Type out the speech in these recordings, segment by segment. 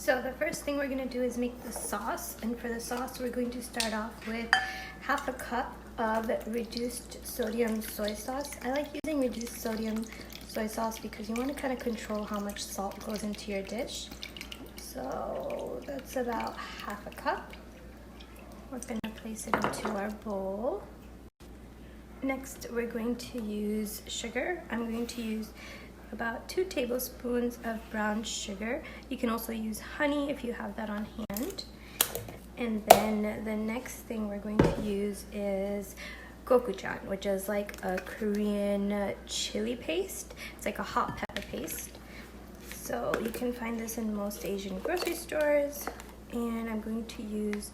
So the first thing we're going to do is make the sauce, and for the sauce we're going to start off with half a cup of reduced sodium soy sauce. I like using reduced sodium soy sauce because you want to kind of control how much salt goes into your dish. So that's about half a cup. We're going to place it into our bowl. Next we're going to use sugar. I'm going to use about 2 tablespoons of brown sugar. You can also use honey if you have that on hand. And then the next thing we're going to use is gochujang, which is like a Korean chili paste. It's like a hot pepper paste. So you can find this in most Asian grocery stores. And I'm going to use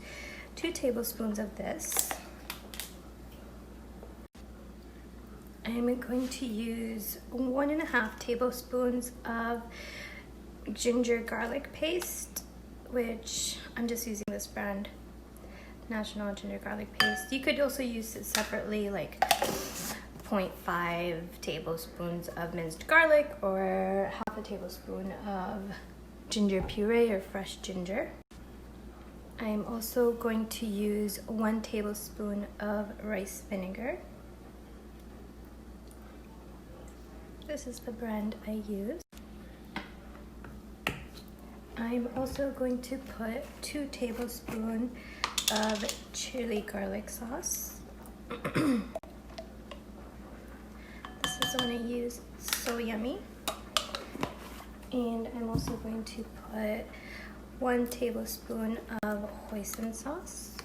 2 tablespoons of this. I'm going to use 1.5 tablespoons of ginger garlic paste, which I'm just using this brand, National Ginger Garlic Paste. You could also use it separately, like 0.5 tablespoons of minced garlic or half a tablespoon of ginger puree or fresh ginger. I'm also going to use 1 tablespoon of rice vinegar. This is the brand I use. I'm also going to put 2 tablespoons of chili garlic sauce. This is the one I use, so yummy. And I'm also going to put 1 tablespoon of hoisin sauce.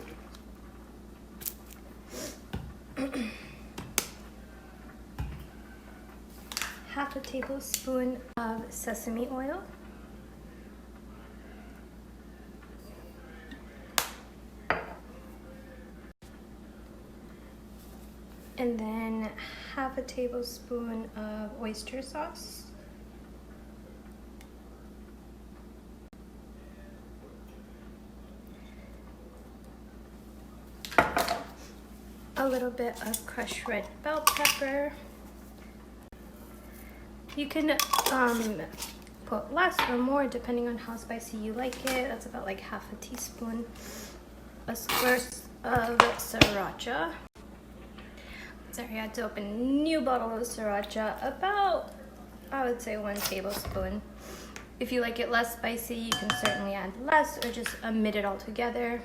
Half a tablespoon of sesame oil. And then half a tablespoon of oyster sauce. A little bit of crushed red bell pepper. You can put less or more depending on how spicy you like it. That's about like half a teaspoon. A squirt of sriracha. Sorry, I had to open a new bottle of sriracha. About, I would say, 1 tablespoon. If you like it less spicy, you can certainly add less or just omit it altogether.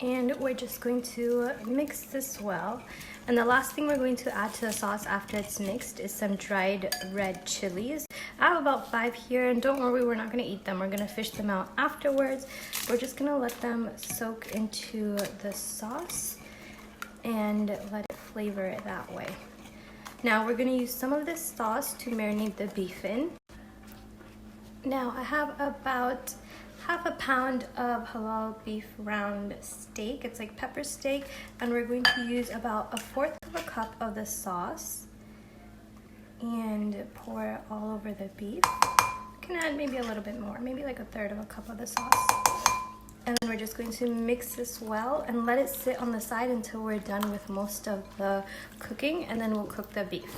And we're just going to mix this well. And the last thing we're going to add to the sauce after it's mixed is some dried red chilies. I have about 5 here, and don't worry, we're not going to eat them. We're going to fish them out afterwards. We're just going to let them soak into the sauce and let it flavor it that way. Now we're going to use some of this sauce to marinate the beef in. Now I have about half a pound of halal beef round steak. It's like pepper steak, and we're going to use about 1/4 of a cup of the sauce and pour it all over the beef. You can add maybe a little bit more, maybe like 1/3 of a cup of the sauce. And then we're just going to mix this well and let it sit on the side until we're done with most of the cooking, and then we'll cook the beef.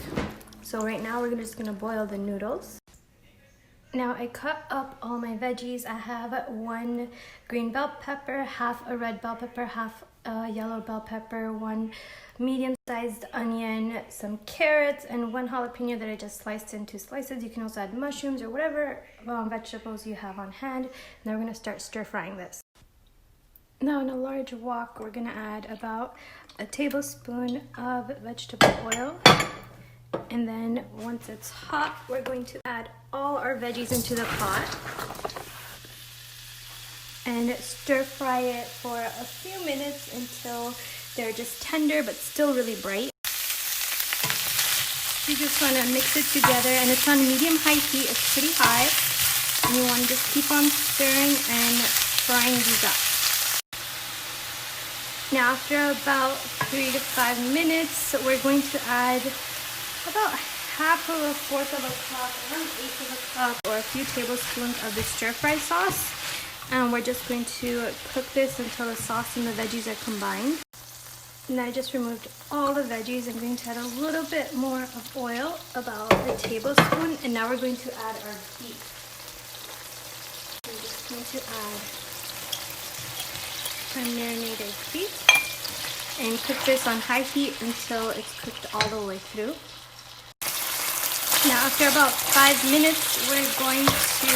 So right now we're just gonna boil the noodles. Now I cut up all my veggies. I have 1 green bell pepper, half a red bell pepper, half a yellow bell pepper, 1 medium-sized onion, some carrots, and 1 jalapeno that I just sliced into slices. You can also add mushrooms or whatever vegetables you have on hand. Now we're gonna start stir-frying this. Now in a large wok, we're gonna add about 1 tablespoon of vegetable oil. And then once it's hot, we're going to add all our veggies into the pot and stir fry it for a few minutes until they're just tender but still really bright. You just want to mix it together, and it's on medium-high heat. It's pretty high, and you want to just keep on stirring and frying these up. Now after about 3 to 5 minutes, we're going to add about 1/4 of a cup, 1/8 of a cup, or a few tablespoons of the stir-fry sauce. And we're just going to cook this until the sauce and the veggies are combined. And I just removed all the veggies. I'm going to add a little bit more of oil, about a tablespoon, and now we're going to add our beef. going to add our marinated beef and cook this on high heat until it's cooked all the way through. Now after about 5 minutes, we're going to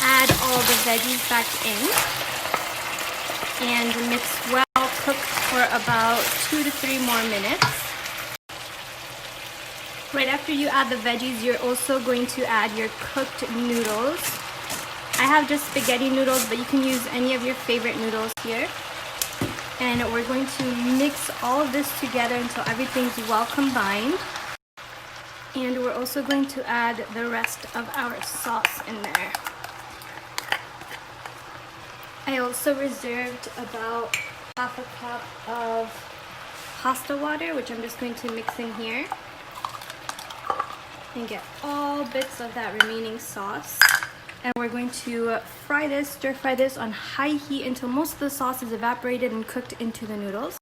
add all the veggies back in and mix well, cook for about 2 to 3 more minutes. Right after you add the veggies, you're also going to add your cooked noodles. I have just spaghetti noodles, but you can use any of your favorite noodles here. And we're going to mix all of this together until everything's well combined. And we're also going to add the rest of our sauce in there. I also reserved about half a cup of pasta water, which I'm just going to mix in here and get all bits of that remaining sauce. And we're going to stir fry this on high heat until most of the sauce is evaporated and cooked into the noodles.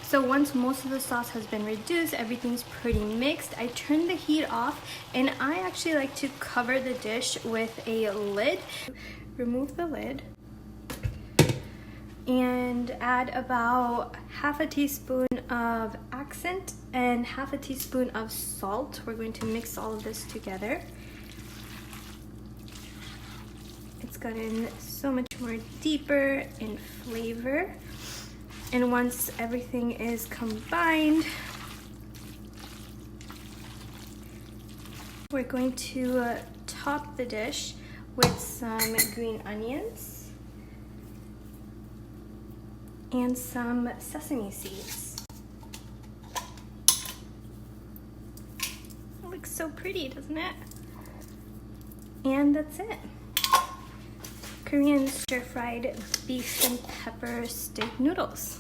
So once most of the sauce has been reduced, everything's pretty mixed, I turn the heat off, and I actually like to cover the dish with a lid. Remove the lid and add about half a teaspoon of accent and half a teaspoon of salt. We're going to mix all of this together. It's gotten so much more deeper in flavor. And once everything is combined, we're going to top the dish with some green onions and some sesame seeds. It looks so pretty, doesn't it? And that's it. Korean stir-fried beef and pepper steak noodles.